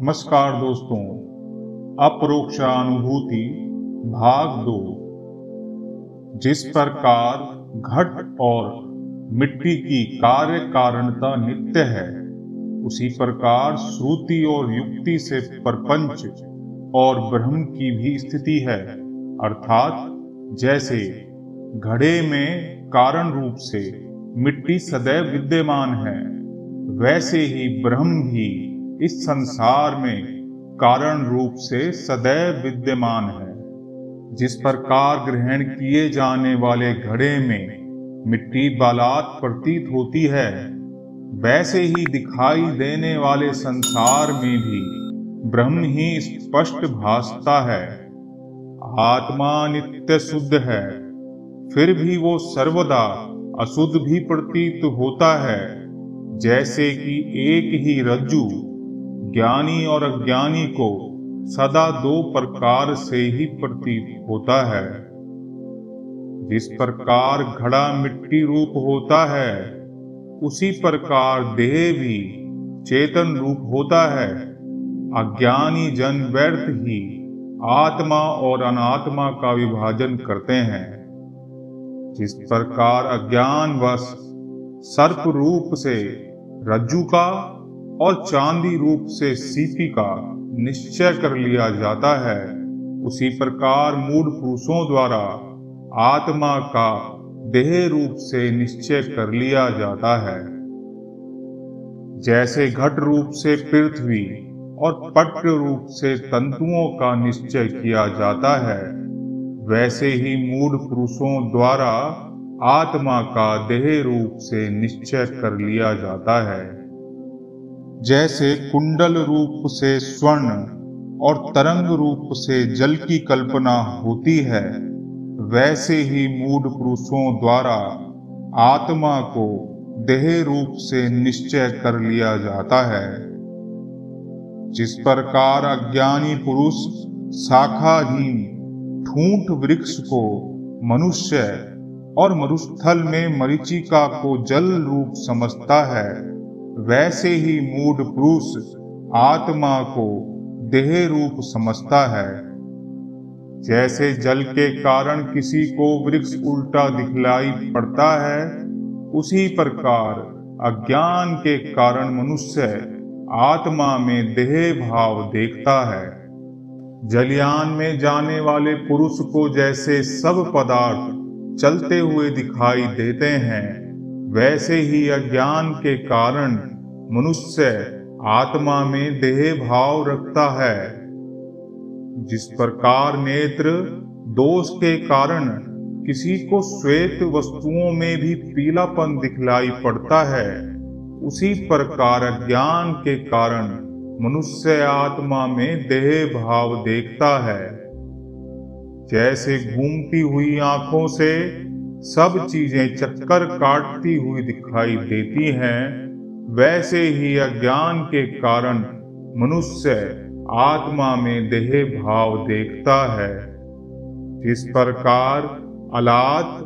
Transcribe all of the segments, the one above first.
नमस्कार दोस्तों, अपरोक्षानुभूति भाग 2। जिस प्रकार घट और मिट्टी की कार्य कारणता नित्य है, उसी प्रकार श्रुति और युक्ति से प्रपंच और ब्रह्म की भी स्थिति है। अर्थात जैसे घड़े में कारण रूप से मिट्टी सदैव विद्यमान है, वैसे ही ब्रह्म भी इस संसार में कारण रूप से सदैव विद्यमान है। जिस प्रकार ग्रहण किए जाने वाले घड़े में मिट्टी बालात प्रतीत होती है, वैसे ही दिखाई देने वाले संसार में भी ब्रह्म ही स्पष्ट भासता है। आत्मा नित्य शुद्ध है, फिर भी वो सर्वदा अशुद्ध भी प्रतीत होता है। जैसे कि एक ही रज्जु ज्ञानी और अज्ञानी को सदा दो प्रकार से ही प्रतीत होता है। जिस प्रकार घड़ा मिट्टी रूप होता है, उसी प्रकार देह भी चेतन रूप होता है। अज्ञानी जन व्यर्थ ही आत्मा और अनात्मा का विभाजन करते हैं। जिस प्रकार अज्ञानवश सर्प रूप से रज्जु का और चांदी रूप से सीपी का निश्चय कर लिया जाता है, उसी प्रकार मूढ़ पुरुषों द्वारा आत्मा का देह रूप से निश्चय कर लिया जाता है। जैसे घट रूप से पृथ्वी और पट रूप से तंतुओं का निश्चय किया जाता है, वैसे ही मूढ़ पुरुषों द्वारा आत्मा का देह रूप से निश्चय कर लिया जाता है। जैसे कुंडल रूप से स्वर्ण और तरंग रूप से जल की कल्पना होती है, वैसे ही मूढ़ पुरुषों द्वारा आत्मा को देह रूप से निश्चय कर लिया जाता है। जिस प्रकार अज्ञानी पुरुष शाखाहीन ठूंठ वृक्ष को मनुष्य और मरुस्थल में मरीचिका को जल रूप समझता है, वैसे ही मूढ़ पुरुष आत्मा को देह रूप समझता है। जैसे जल के कारण किसी को वृक्ष उल्टा दिखलाई पड़ता है, उसी प्रकार अज्ञान के कारण मनुष्य आत्मा में देह भाव देखता है। जलयान में जाने वाले पुरुष को जैसे सब पदार्थ चलते हुए दिखाई देते हैं, वैसे ही अज्ञान के कारण मनुष्य आत्मा में देह भाव रखता है। जिस प्रकार नेत्र दोष के कारण किसी को श्वेत वस्तुओं में भी पीलापन दिखलाई पड़ता है, उसी प्रकार अज्ञान के कारण मनुष्य आत्मा में देह भाव देखता है। जैसे घूमती हुई आंखों से सब चीजें चक्कर काटती हुई दिखाई देती हैं, वैसे ही अज्ञान के कारण मनुष्य आत्मा में देह भाव देखता है। जिस प्रकार अलात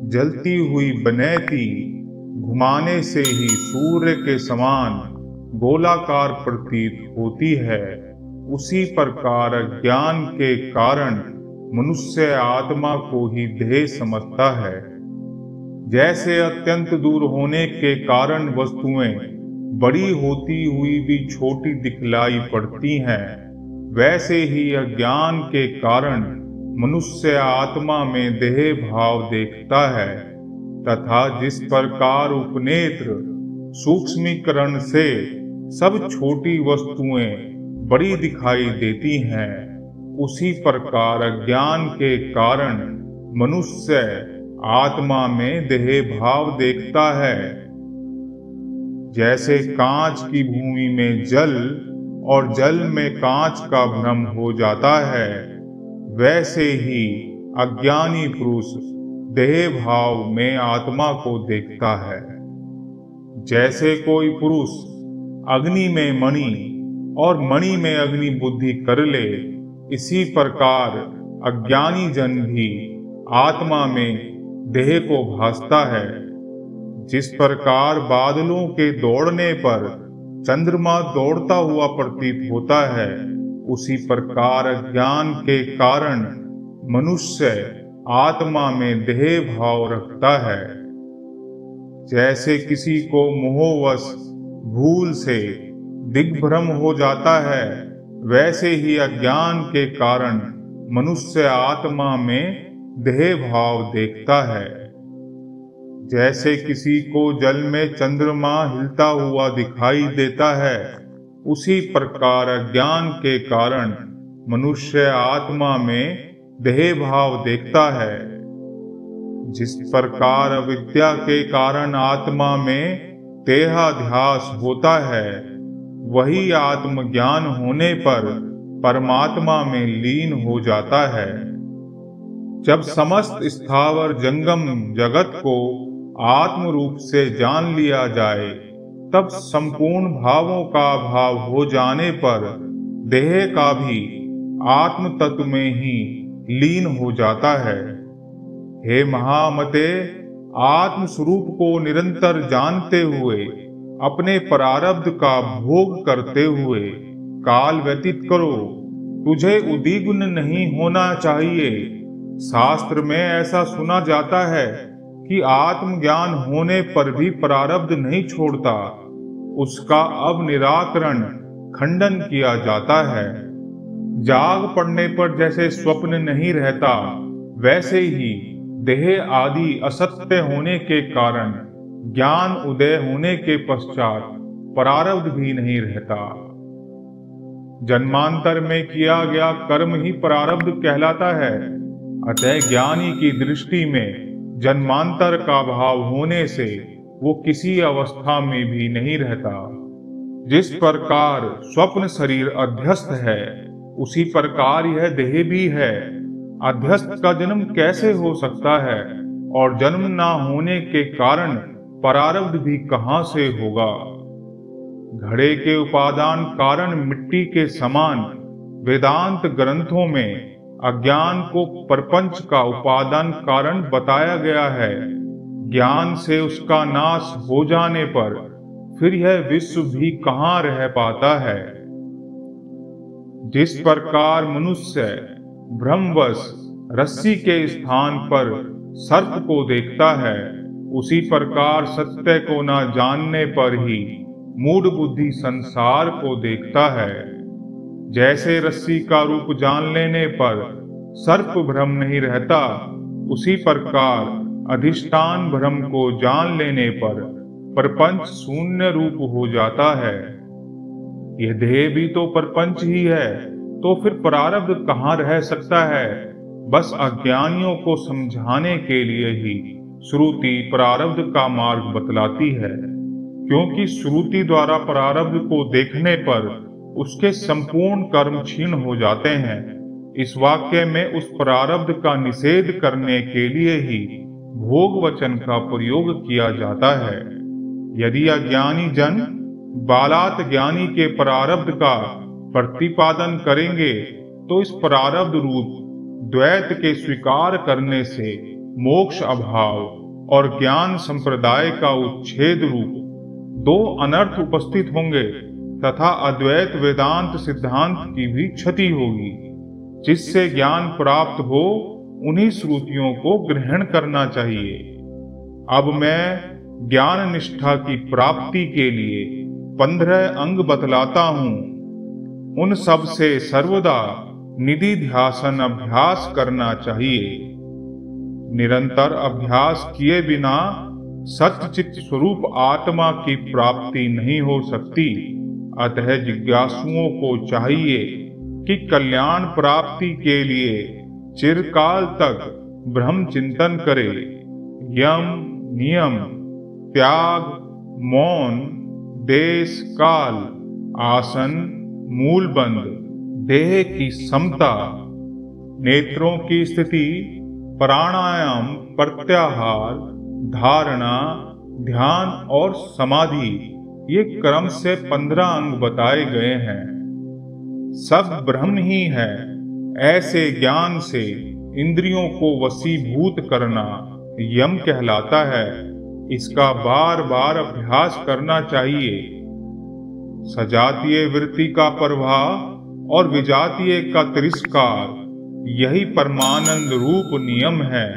जलती हुई बनैती घुमाने से ही सूर्य के समान गोलाकार प्रतीत होती है, उसी प्रकार अज्ञान के कारण मनुष्य आत्मा को ही देह समझता है। जैसे अत्यंत दूर होने के कारण वस्तुएं बड़ी होती हुई भी छोटी दिखलाई पड़ती हैं, वैसे ही अज्ञान के कारण मनुष्य आत्मा में देह भाव देखता है। तथा जिस प्रकार उपनेत्र सूक्ष्मीकरण से सब छोटी वस्तुएं बड़ी दिखाई देती हैं, उसी प्रकार अज्ञान के कारण मनुष्य आत्मा में देह भाव देखता है। जैसे कांच की भूमि में जल और जल में कांच का भ्रम हो जाता है, वैसे ही अज्ञानी पुरुष देह भाव में आत्मा को देखता है। जैसे कोई पुरुष अग्नि में मणि और मणि में अग्नि बुद्धि कर ले, इसी प्रकार अज्ञानी जन भी आत्मा में देह को भासता है। जिस प्रकार बादलों के दौड़ने पर चंद्रमा दौड़ता हुआ प्रतीत होता है, उसी प्रकार अज्ञान के कारण मनुष्य आत्मा में देह भाव रखता है। जैसे किसी को मोहवश भूल से दिग्भ्रम हो जाता है, वैसे ही अज्ञान के कारण मनुष्य आत्मा में देह भाव देखता है। जैसे किसी को जल में चंद्रमा हिलता हुआ दिखाई देता है, उसी प्रकार अज्ञान के कारण मनुष्य आत्मा में देह भाव देखता है। जिस प्रकार अविद्या के कारण आत्मा में देहाध्यास होता है, वही आत्मज्ञान होने पर परमात्मा में लीन हो जाता है। जब समस्त स्थावर जंगम जगत को आत्म रूप से जान लिया जाए, तब संपूर्ण भावों का अभाव हो जाने पर देह का भी आत्म तत्व में ही लीन हो जाता है। हे महामते, आत्म स्वरूप को निरंतर जानते हुए अपने प्रारब्ध का भोग करते हुए काल व्यतीत करो। तुझे उद्विग्न नहीं होना चाहिए। शास्त्र में ऐसा सुना जाता है कि आत्मज्ञान होने पर भी प्रारब्ध नहीं छोड़ता, उसका अब निराकरण खंडन किया जाता है। जाग पड़ने पर जैसे स्वप्न नहीं रहता, वैसे ही देह आदि असत्य होने के कारण ज्ञान उदय होने के पश्चात प्रारब्ध भी नहीं रहता। जन्मांतर में किया गया कर्म ही प्रारब्ध कहलाता है। अतः ज्ञानी की दृष्टि में जन्मांतर का भाव होने से वो किसी अवस्था में भी नहीं रहता। जिस प्रकार स्वप्न शरीर अध्यस्त है, उसी प्रकार यह देह भी है। अध्यस्त का जन्म कैसे हो सकता है, और जन्म ना होने के कारण प्रारब्ध भी कहां से होगा। घड़े के उपादान कारण मिट्टी के समान वेदांत ग्रंथों में अज्ञान को प्रपंच का उपादान कारण बताया गया है। ज्ञान से उसका नाश हो जाने पर फिर यह विश्व भी कहां रह पाता है। जिस प्रकार मनुष्य भ्रमवश रस्सी के स्थान पर सर्प को देखता है, उसी प्रकार सत्य को न जानने पर ही मूढ़ बुद्धि संसार को देखता है। जैसे रस्सी का रूप जान लेने पर सर्प भ्रम नहीं रहता, उसी प्रकार अधिष्ठान भ्रम को जान लेने पर प्रपंच शून्य रूप हो जाता है। यह देह भी तो प्रपंच ही है, तो फिर प्रारब्ध कहाँ रह सकता है। बस अज्ञानियों को समझाने के लिए ही श्रुति प्रारब्ध का मार्ग बतलाती है, क्योंकि श्रुति द्वारा प्रारब्ध को देखने पर उसके संपूर्ण कर्म क्षीण हो जाते हैं। इस वाक्य में उस प्रारब्ध का निषेध करने के लिए ही भोग वचन का प्रयोग किया जाता है। यदि अज्ञानी जन बालात ज्ञानी के प्रारब्ध का प्रतिपादन करेंगे, तो इस प्रारब्ध रूप द्वैत के स्वीकार करने से मोक्ष अभाव और ज्ञान संप्रदाय का उच्छेद रूप दो अनर्थ उपस्थित होंगे, तथा अद्वैत वेदांत सिद्धांत की भी क्षति होगी। जिससे ज्ञान प्राप्त हो, उन्हीं श्रुतियों को ग्रहण करना चाहिए। अब मैं ज्ञान निष्ठा की प्राप्ति के लिए 15 अंग बतलाता हूं। उन सब से सर्वदा निधि ध्यासन अभ्यास करना चाहिए। निरंतर अभ्यास किए बिना सच्चित स्वरूप आत्मा की प्राप्ति नहीं हो सकती। अतः जिज्ञासुओं को चाहिए कि कल्याण प्राप्ति के लिए चिरकाल तक ब्रह्म चिंतन करे। यम नियम त्याग, मौन, देश काल, आसन, मूलबंध, देह की समता, नेत्रों की स्थिति, प्राणायाम, प्रत्याहार, धारणा, ध्यान और समाधि, ये क्रम से 15 अंग बताए गए हैं। सब ब्रह्म ही है। ऐसे ज्ञान से इंद्रियों को वशीभूत करना यम कहलाता है। इसका बार बार अभ्यास करना चाहिए। सजातीय वृत्ति का प्रवाह और विजातीय का तिरस्कार, यही परमानंद रूप नियम है।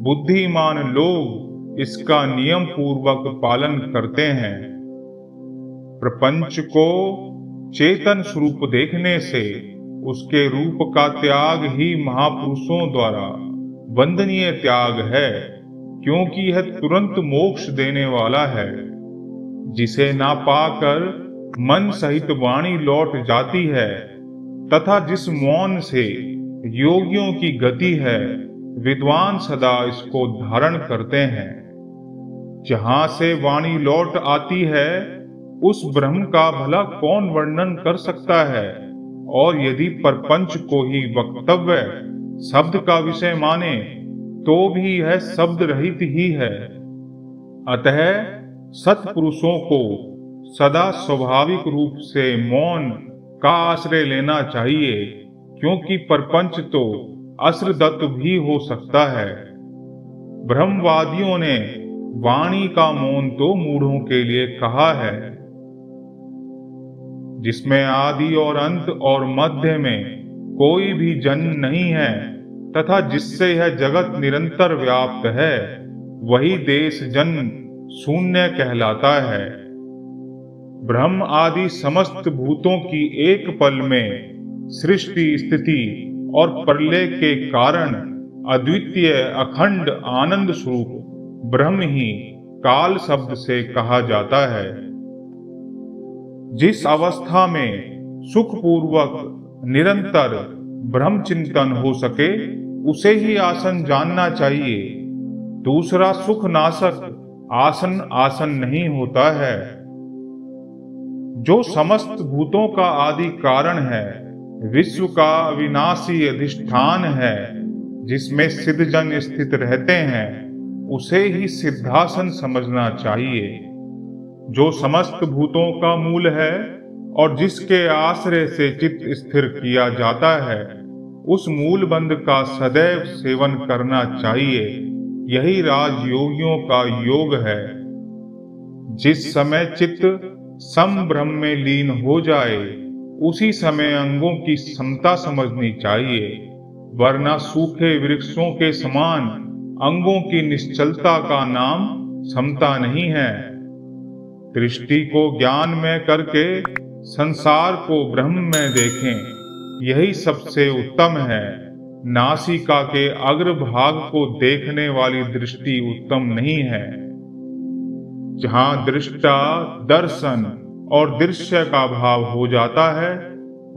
बुद्धिमान लोग इसका नियम पूर्वक पालन करते हैं। प्रपंच को चेतन स्वरूप देखने से उसके रूप का त्याग ही महापुरुषों द्वारा वंदनीय त्याग है, क्योंकि यह तुरंत मोक्ष देने वाला है। जिसे ना पाकर मन सहित वाणी लौट जाती है तथा जिस मौन से योगियों की गति है, विद्वान सदा इसको धारण करते हैं। जहां से वाणी लौट आती है उस ब्रह्म का भला कौन वर्णन कर सकता है, और यदि परपंच को ही वक्तव्य शब्द का विषय माने तो भी यह शब्द रहित ही है। अतः सत्पुरुषों को सदा स्वाभाविक रूप से मौन का आश्रय लेना चाहिए, क्योंकि परपंच तो असृदत्त भी हो सकता है। ब्रह्मवादियों ने वाणी का मौन तो मूढ़ों के लिए कहा है, जिसमें आदि और अंत और मध्य में कोई भी जन्म नहीं है तथा जिससे यह जगत निरंतर व्याप्त है, वही देश जन्म शून्य कहलाता है। ब्रह्म आदि समस्त भूतों की एक पल में सृष्टि स्थिति और प्रलय के कारण अद्वितीय अखंड आनंद स्वरूप ब्रह्म ही काल शब्द से कहा जाता है। जिस अवस्था में सुखपूर्वक निरंतर ब्रह्म चिंतन हो सके उसे ही आसन जानना चाहिए। दूसरा सुख नाशक आसन आसन नहीं होता है। जो समस्त भूतों का आदि कारण है, विश्व का अविनाशी अधिष्ठान है, जिसमें सिद्धजन स्थित रहते हैं, उसे ही सिद्धासन समझना चाहिए। जो समस्त भूतों का मूल है और जिसके आश्रय से चित्त स्थिर किया जाता है, उस मूल बंध का सदैव सेवन करना चाहिए। यही राजयोगियों का योग है। जिस समय चित्त सम ब्रह्म में लीन हो जाए उसी समय अंगों की समता समझनी चाहिए, वरना सूखे वृक्षों के समान अंगों की निश्चलता का नाम समता नहीं है। दृष्टि को ज्ञान में करके संसार को ब्रह्म में देखें, यही सबसे उत्तम है। नासिका के अग्रभाग को देखने वाली दृष्टि उत्तम नहीं है। जहां दृष्टा दर्शन और दृश्य का भाव हो जाता है,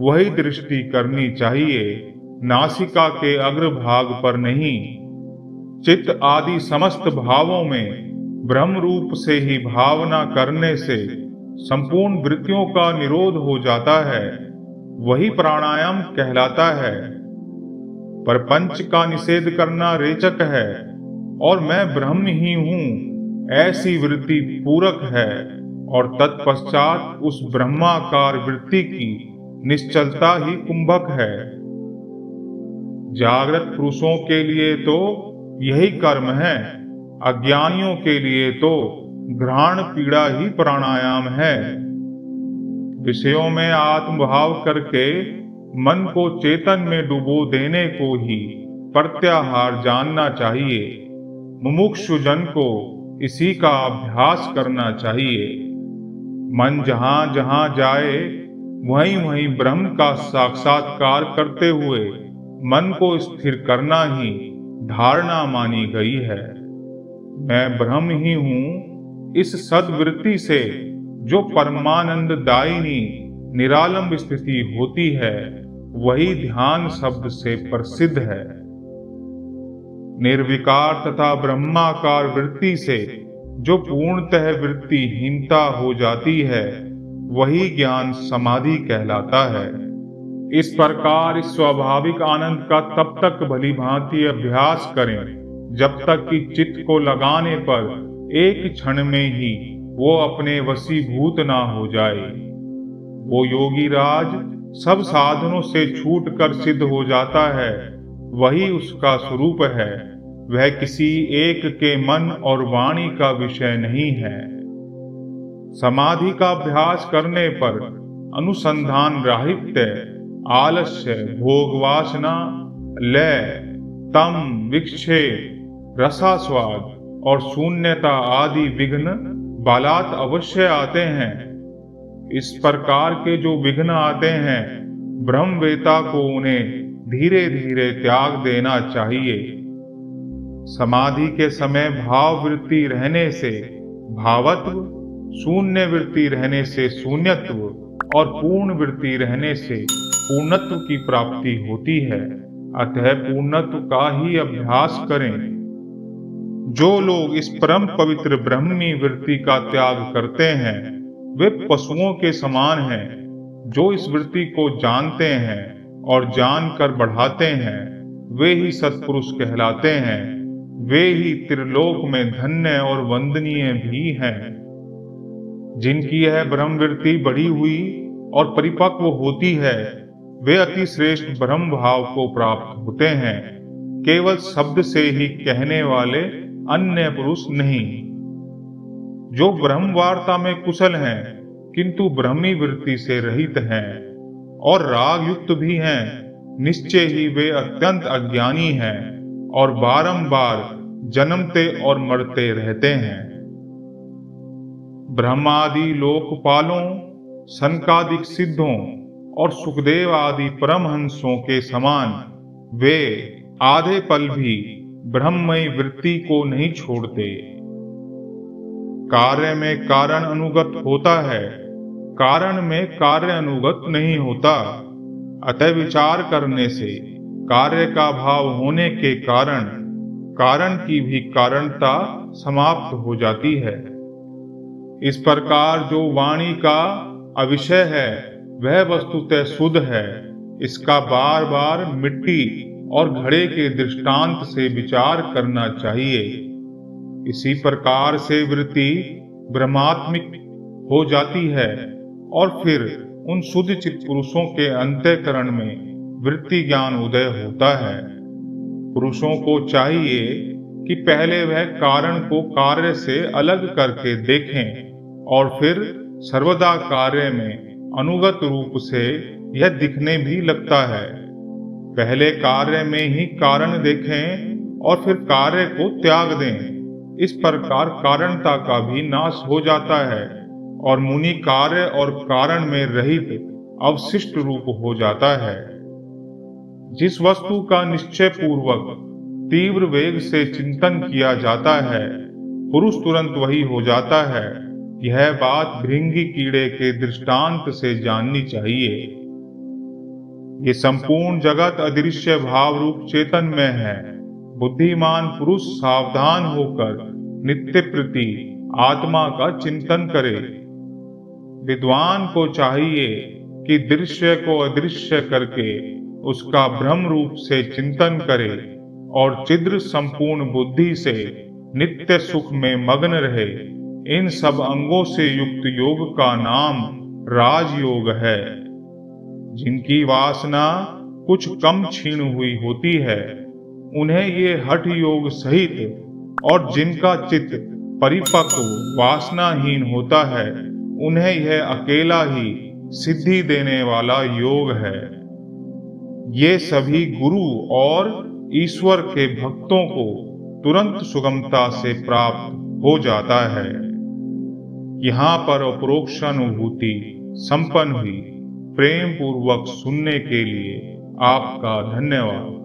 वही दृष्टि करनी चाहिए, नासिका के अग्रभाग पर नहीं। चित्त आदि समस्त भावों में ब्रह्म रूप से ही भावना करने से संपूर्ण वृत्तियों का निरोध हो जाता है, वही प्राणायाम कहलाता है। परपंच का निषेध करना रेचक है और मैं ब्रह्म ही हूँ ऐसी वृत्ति पूरक है, और तत्पश्चात उस ब्रह्माकार वृत्ति की निश्चलता ही कुंभक है। जागृत पुरुषों के लिए तो यही कर्म है, अज्ञानियों के लिए तो घ्राण पीड़ा ही प्राणायाम है। विषयों में आत्मभाव करके मन को चेतन में डुबो देने को ही प्रत्याहार जानना चाहिए। मुमुक्षु जन को इसी का अभ्यास करना चाहिए। मन जहां जहां जाए वहीं वहीं ब्रह्म का साक्षात्कार करते हुए मन को स्थिर करना ही धारणा मानी गई है। मैं ब्रह्म ही हूँ, इस सद्वृत्ति से जो परमानंद दायिनी निरालंब स्थिति होती है, वही ध्यान शब्द से प्रसिद्ध है। निर्विकार तथा ब्रह्माकार वृत्ति से जो पूर्णतः वृत्तिहीनता हो जाती है, वही ज्ञान समाधि कहलाता है। इस प्रकार इस स्वाभाविक आनंद का तब तक भली भांति अभ्यास करें जब तक कि चित्त को लगाने पर एक क्षण में ही वो अपने वशीभूत ना हो जाए। वो योगी राज सब साधनों से छूट कर सिद्ध हो जाता है, वही उसका स्वरूप है। वह किसी एक के मन और वाणी का विषय नहीं है। समाधि का अभ्यास करने पर अनुसंधान राहित्य, आलस्य, भोग वासना, लय, तम, विक्षेप, रसास्वाद और शून्यता आदि विघ्न बालात अवश्य आते हैं। इस प्रकार के जो विघ्न आते हैं, ब्रह्मवेता को उन्हें धीरे धीरे त्याग देना चाहिए। समाधि के समय भाव वृत्ति रहने से भावत्व, शून्य वृत्ति रहने से शून्यत्व और पूर्ण वृत्ति रहने से पूर्णत्व की प्राप्ति होती है। अतः पूर्णत्व का ही अभ्यास करें। जो लोग इस परम पवित्र ब्रह्मणी वृत्ति का त्याग करते हैं, वे पशुओं के समान हैं। जो इस वृत्ति को जानते हैं और जानकर बढ़ाते हैं, वे ही सत्पुरुष कहलाते हैं। वे ही त्रिलोक में धन्य और वंदनीय भी हैं। जिनकी यह ब्रह्मवृत्ति बढ़ी हुई और परिपक्व होती है, वे अति श्रेष्ठ ब्रह्म भाव को प्राप्त होते हैं। केवल शब्द से ही कहने वाले अन्य पुरुष नहीं। जो ब्रह्म वार्ता में कुशल हैं, किंतु ब्रह्मी वृत्ति से रहित हैं और राग युक्त भी हैं, निश्चय ही वे अत्यंत अज्ञानी हैं और बारंबार जन्मते और मरते रहते हैं। ब्रह्मादि लोकपालों, सनकादिक सिद्धों और सुखदेव आदि परमहंसों के समान वे आधे पल भी ब्रह्ममयी वृत्ति को नहीं छोड़ते। कार्य में कारण अनुगत होता है, कारण में कार्य अनुगत नहीं होता। अतः विचार करने से कार्य का भाव होने के कारण कारण की भी कारणता समाप्त हो जाती है। इस प्रकार जो वाणी का अविषय है, वह वस्तुतः शुद्ध है। इसका बार बार मिट्टी और घड़े के दृष्टांत से विचार करना चाहिए। इसी प्रकार से वृत्ति ब्रह्मात्मिक हो जाती है और फिर उन शुद्ध चित्त पुरुषों के अंतःकरण में वृत्ति ज्ञान उदय होता है। पुरुषों को चाहिए कि पहले वह कारण को कार्य से अलग करके देखें और फिर सर्वदा कार्य में अनुगत रूप से यह दिखने भी लगता है। पहले कार्य में ही कारण देखें और फिर कार्य को त्याग दें। इस प्रकार कारणता का भी नाश हो जाता है और मुनि कार्य और कारण में रहित अवशिष्ट रूप हो जाता है। जिस वस्तु का निश्चय पूर्वक तीव्र वेग से चिंतन किया जाता है, पुरुष तुरंत वही हो जाता है। यह बात भृंगी कीड़े के दृष्टांत से जाननी चाहिए। ये संपूर्ण जगत अदृश्य भाव रूप चेतन में है। बुद्धिमान पुरुष सावधान होकर नित्य प्रति आत्मा का चिंतन करे। विद्वान को चाहिए कि दृश्य को अदृश्य करके उसका ब्रह्म रूप से चिंतन करे और चिद्र संपूर्ण बुद्धि से नित्य सुख में मग्न रहे। इन सब अंगों से युक्त योग का नाम राजयोग है। जिनकी वासना कुछ कम क्षीण हुई होती है, उन्हें ये हठ योग सहित, और जिनका चित्त परिपक्व वासनाहीन होता है, उन्हें यह अकेला ही सिद्धि देने वाला योग है। ये सभी गुरु और ईश्वर के भक्तों को तुरंत सुगमता से प्राप्त हो जाता है। यहाँ पर अपरोक्ष अनुभूति संपन्न हुई। प्रेम पूर्वक सुनने के लिए आपका धन्यवाद।